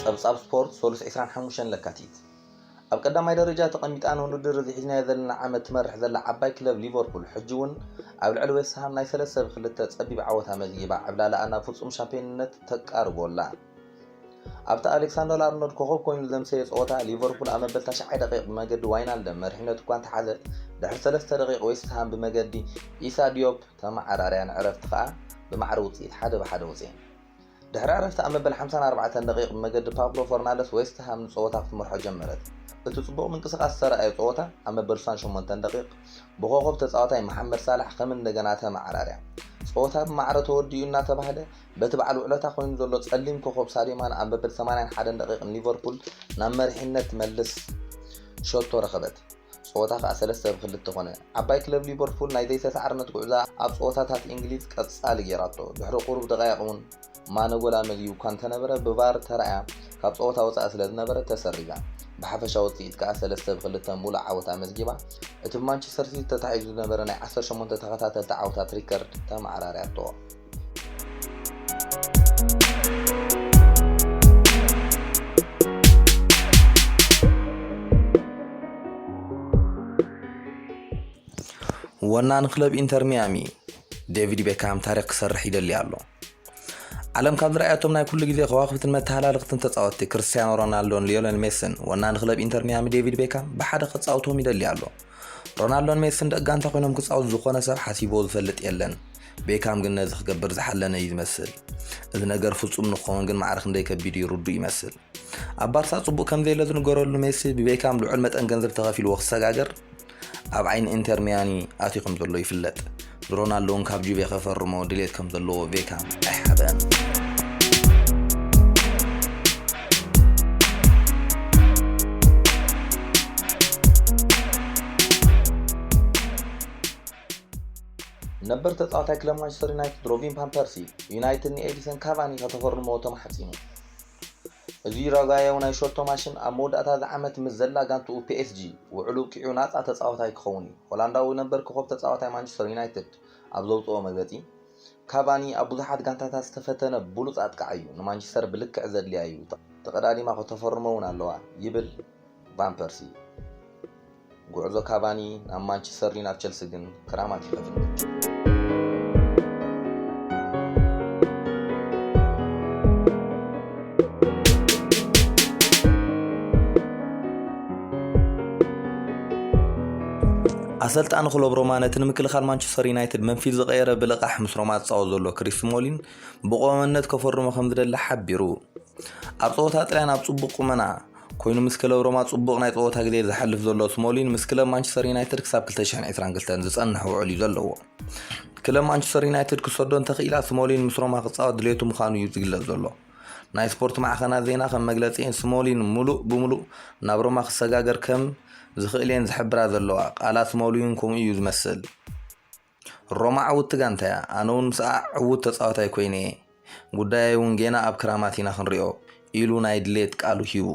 ጸብጻብ ስፖርት 325 ለካቲት ኣብ ቀዳማይ ደረጃ ተቐሚጣን ውድድር ዝሒዝናዮ ዘለና ዓመት ትመርሕ ዘላ ዓባይ ክለብ ሊቨርፑል ሕጂ እውን ኣብ ልዕሊ ዌስት ሃም ናይ 3-2 ጸቢብ ዓወታ መዝጊባ ዕብላላ ናብ ፍጹም ሻምፒዮንነት ተቃርቦላ። ኣብታ ኣሌክሳንደር ኣርኖልድ ኮኸብ ኮይኑ ዘምሰየ ጸወታ ሊቨርፑል ኣብ መበል 90 ደቂቕ ብመገዲ ዋይናልደን መሪሕነቱ እኳ እንተሓዘ ድሕሪ 3 ደቂቕ ዌስት ሃም ብመገዲ ኢሳ ዲዮፕ ተማዓራርያን ዕረፍቲ ከዓ ብማዕረ ውጽኢት 1-1 ወጽአን። ድሕሪ ዕረፍቲ ኣብ መበል 54 ደቂቕ ብመገዲ ፓብሎ ፈርናንደስ ዌስት ሃም ጸወታ ክትመርሖ ጀመረት። እቲ ጽቡቕ ምንቅስቓስ ዝተረኣየ ጸወታ ኣብ መበል 68 ደቂቕ ብኮኸብ ተጻዋታይ መሐመድ ሳላሕ ከም እንደገና ተማዓራርያ ጸወታ ብማዕረ ተወዲኡ እናተባህለ በቲ በዓል ውዕለታ ኮይኑ ዘሎ ጸሊም ኮኸብ ሳዲዮ ማነ ኣብ መበል 81 ደቂቕ ሊቨርፑል ናብ መሪሕነት መልስ ሸቶ ረኸበት። ጸወታ ከዓ 3-2 ኾነ። ዓባይ ክለብ ሊቨርፑል ናይ ዘይተሰዓርነት ጉዕዛ ኣብ ጸወታታት እንግሊዝ ቀጻሊ ጌራቶ ድሕሪ ቁሩብ ደቂቕ እውን ማነ ጎል ኣመልዩ እኳ እንተነበረ ብቫር ተራእያ ካብ ጸወታ ወጻኢ ስለ ዝነበረ ተሰሪዛ። ብሓፈሻ ውጽኢት ከዓ 3-2 ሙሉእ ዓወታ መዝጊባ እቲ ብማንቸስተር ሲቲ ተታሒዙ ዝነበረ ናይ 18 ተኸታተልቲ ዓወታት ሪከርድ ተማዓራርያቶ። ወናን ክለብ ኢንተር ሚያሚ ዴቪድ ቤካም ታሪኽ ክሰርሕ ይደሊ ኣሎ። ዓለም ካብ ዝረኣያቶም ናይ ኩሉ ግዜ ከዋኽብትን መተሓላለቕትን ተጻወትቲ ክርስቲያኖ ሮናልዶን ሊዮኔል ሜሲን ወናን ክለብ ኢንተር ሚያሚ ዴቪድ ቤካም ብሓደ ክጻወቶም ይደሊ ኣሎ። ሮናልዶን ሜሲን ደጋንታ ኮይኖም ክጻወቱ ዝኾነ ሰብ ሓሲቦ ዝፈልጥ የለን። ቤካም ግን ነዚ ክገብር ዝሓለነ እዩ ዝመስል። እዚ ነገር ፍጹም ንኽኸውን ግን ማዕረ ክንደይ ከቢድ ይርዱ ይመስል። ኣብ ባርሳ ጽቡቕ ከም ዘየለ ዝንገረሉ ሜሲ ብቤካም ልዑል መጠን ገንዘብ ተኸፊልዎ ክሰጋገር ኣብ ዓይኒ ኢንተር ሚያሚ ኣትዩ ከም ዘሎ ይፍለጥ። ሮናልዶ እውን ካብ ጁቬ ከፈርሞ ድሌት ከም ዘለዎ ቤካም ኣይሓበን። ነበር ተጻዋታይ ክለብ ማንቸስተር ዩናይትድ ሮቢን ቫን ፐርሲ ዩናይትድ ንኤዲሰን ካቫኒ ከተፈርሞ ተማሕጺኑ። እዚ ረጋያው ናይ ሾርቶ ማሽን ኣብ መወዳእታ ዝዓመት ምስ ዘላ ጋንትኡ ፒኤስጂ ውዕሉ ኪዑ ናጻ ተጻዋታይ ክኸውን እዩ። ሆላንዳዊ ነበር ኮኸብ ተጻዋታይ ማንቸስተር ዩናይትድ ኣብ ዘውፅኦ መግለጺ ካቫኒ ኣብ ብዙሓት ጋንታታት ዝተፈተነ ብሉጽ ኣጥቃዕ እዩ፣ ንማንቸስተር ብልክዕ ዘድልያ እዩ፣ ተቐዳዲማ ከተፈርሞ እውን ኣለዋ ይብል ቫን ፐርሲ። ጉዕዞ ካቫኒ ናብ ማንቸስተር ናብ ቸልሲ ግን ክራማት ይኸፍል። ኣሰልጣኒ ክለብ ሮማ ነቲ ንምክልኻል ማንቸስተር ዩናይትድ መንፊት ዝቐየረ ብልቓሕ ምስ ሮማ ዝጻወት ዘሎ ክሪስ ስሞሊን ብቆመነት ከፈርሞ ከም ዝደሊ ሓቢሩ። ኣብ ጸወታ ጥልያን ኣብ ጽቡቕ ቁመና ኮይኑ ምስ ክለብ ሮማ ጽቡቕ ናይ ጸወታ ግዜ ዝሓልፍ ዘሎ ስሞሊን ምስ ክለብ ማንቸስተር ዩናይትድ ክሳብ 2022 ዝጸንሕ ውዕል እዩ ዘለዎ። ክለብ ማንቸስተር ዩናይትድ ክሰዶ እንተኽኢላ ስሞሊን ምስ ሮማ ክጻወት ድሌቱ ምዃኑ እዩ ዝግለጽ ዘሎ። ናይ ስፖርት ማዕኸናት ዜና ከም መግለጺ ስሞሊን ሙሉእ ብሙሉእ ናብ ሮማ ክሰጋገር ከም ዝኽእልን ዝሕብራ ዘለዋ ቃላት ስሞሊን ከምኡ እዩ ዝመስል። ሮማ ዓውቲ ጋንታ እያ፣ ኣነ እውን ምስኣ ዕውት ተጻዋታይ ኮይነ ጉዳይ እውን ጌና ኣብ ክራማት ኢና ክንሪኦ ኢሉ ናይ ድሌት ቃሉ ሂቡ።